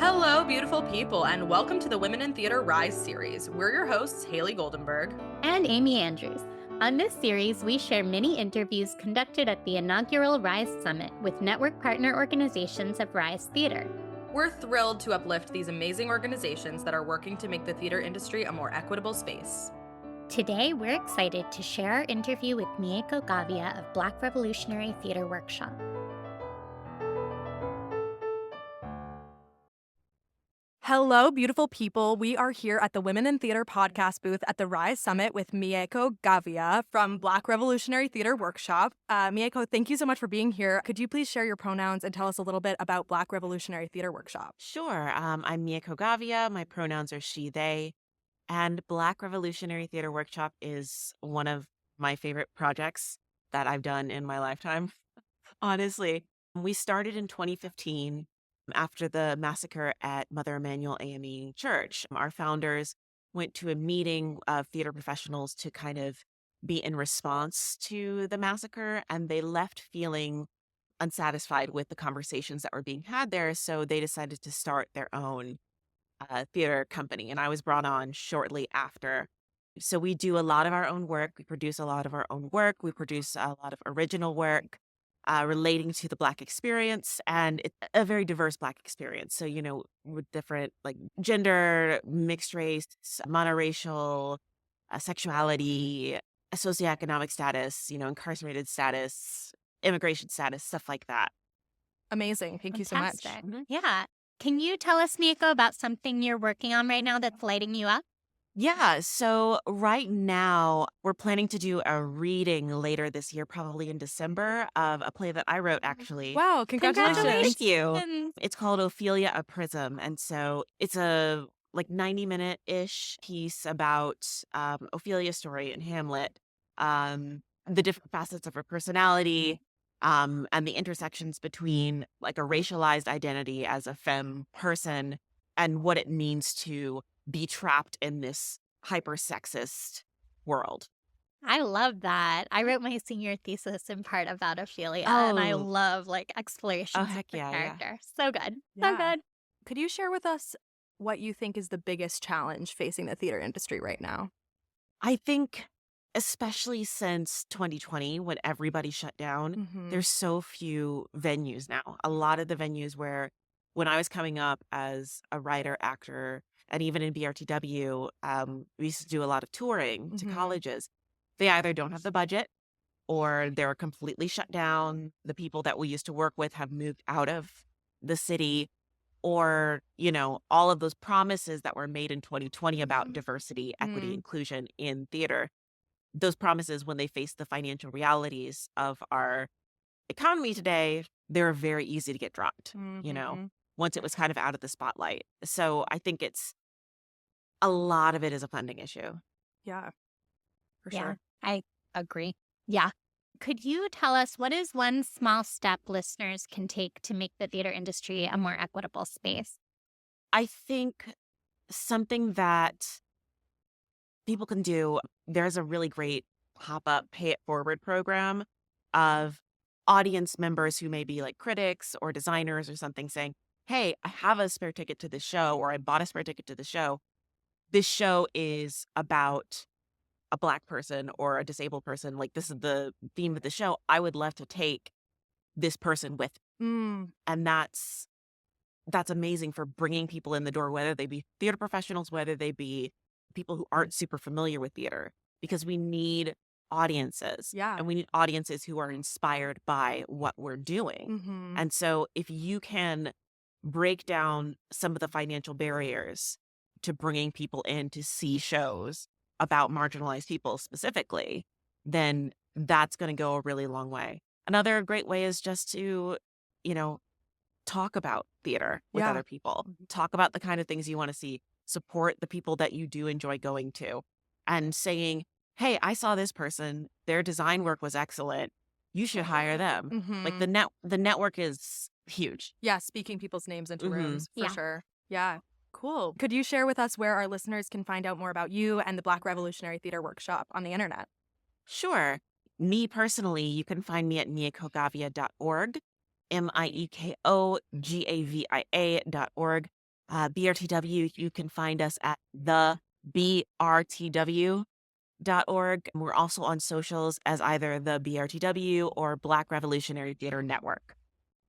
Hello, beautiful people, and welcome to the Women in Theater Rise series. We're your hosts, Hayley Goldenberg. And Amy Andrews. On this series, we share mini interviews conducted at the inaugural RISE Summit with network partner organizations of RISE Theater. We're thrilled to uplift these amazing organizations that are working to make the theater industry a more equitable space. Today, we're excited to share our interview with Mieko Gavia of Black Revolutionary Theater Workshop. Hello, beautiful people. We are here at the Women in Theater podcast booth at the RISE Summit with Mieko Gavia from Black Revolutionary Theater Workshop. Mieko, thank you so much for being here. Could you please share your pronouns and tell us a little bit about Black Revolutionary Theater Workshop? Sure. I'm Mieko Gavia. My pronouns are she, they. And Black Revolutionary Theater Workshop is one of my favorite projects that I've done in my lifetime. Honestly, we started in 2015 after the massacre at Mother Emanuel AME Church. Our founders went to a meeting of theater professionals to kind of be in response to the massacre, and they left feeling unsatisfied with the conversations that were being had there. So they decided to start their own theater company. And I was brought on shortly after. So we do a lot of our own work. We produce a lot of our own work. We produce a lot of original work relating to the Black experience. And it's a very diverse Black experience. So, with different like gender, mixed race, monoracial, sexuality, socioeconomic status, incarcerated status, immigration status, stuff like that. Amazing. Thank you so much. Fantastic. Yeah. Can you tell us, Mieko, about something you're working on right now that's lighting you up? Yeah, so right now we're planning to do a reading later this year, probably in December, of a play that I wrote, actually. Wow, congratulations. Thank you. It's called Ophelia, a Prism. And so it's a 90-minute-ish piece about Ophelia's story in Hamlet, the different facets of her personality, and the intersections between like a racialized identity as a femme person and what it means to be trapped in this hyper-sexist world. I love that. I wrote my senior thesis in part about Ophelia, and I love explorations heck of the yeah. character. So good. Yeah. So good. Could you share with us what you think is the biggest challenge facing the theater industry right now? I think, especially since 2020, when everybody shut down, there's so few venues now. A lot of the venues when I was coming up as a writer, actor, and even in BRTW, we used to do a lot of touring to colleges. They either don't have the budget or they're completely shut down. The people that we used to work with have moved out of the city, or, all of those promises that were made in 2020 about diversity, equity, inclusion in theater. Those promises, when they face the financial realities of our economy today, they're very easy to get dropped, once it was kind of out of the spotlight. So I think a lot of it is a funding issue. Yeah, for Yeah, sure. I agree. Yeah. Could you tell us what is one small step listeners can take to make the theater industry a more equitable space? I think something that people can do, there's a really great pop-up Pay It Forward program of audience members who may be like critics or designers or something saying, hey, I have a spare ticket to this show, or I bought a spare ticket to the show. This show is about a Black person or a disabled person. Like, this is the theme of the show. I would love to take this person with me. And that's amazing for bringing people in the door, whether they be theater professionals, whether they be people who aren't super familiar with theater, because we need audiences. Yeah. And we need audiences who are inspired by what we're doing. And so if you can break down some of the financial barriers to bringing people in to see shows about marginalized people specifically, then that's going to go a really long way. Another great way is just to, talk about theater with other people. Talk about the kind of things you want to see. Support the people that you do enjoy going to, and saying, hey, I saw this person, their design work was excellent, you should hire them. Like the network is huge. Yeah, speaking people's names into rooms, for Yeah. sure. Yeah, cool. Could you share with us where our listeners can find out more about you and the Black Revolutionary Theater Workshop on the internet? Sure. Me personally, you can find me at miekogavia.org, miekogavia.org. BRTW, you can find us at the BRTW.org. We're also on socials as either the BRTW or Black Revolutionary Theater Network.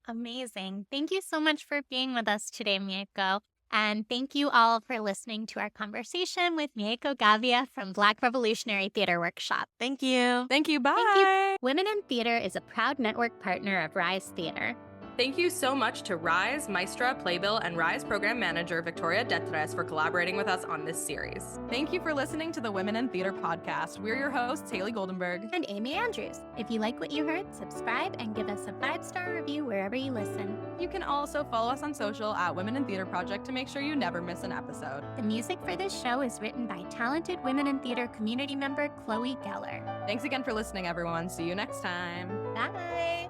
Amazing. Thank you so much for being with us today, Mieko. And thank you all for listening to our conversation with Mieko Gavia from Black Revolutionary Theater Workshop. Thank you. Thank you. Bye. Thank you. Women in Theater is a proud network partner of RISE Theater. Thank you so much to RISE, Maestra, Playbill, and RISE Program Manager Victoria Detres for collaborating with us on this series. Thank you for listening to the Women in Theater podcast. We're your hosts, Hayley Goldenberg and Amy Andrews. If you like what you heard, subscribe and give us a 5-star review wherever you listen. You can also follow us on social at Women in Theater Project to make sure you never miss an episode. The music for this show is written by talented Women in Theater community member Chloe Geller. Thanks again for listening, everyone. See you next time. Bye.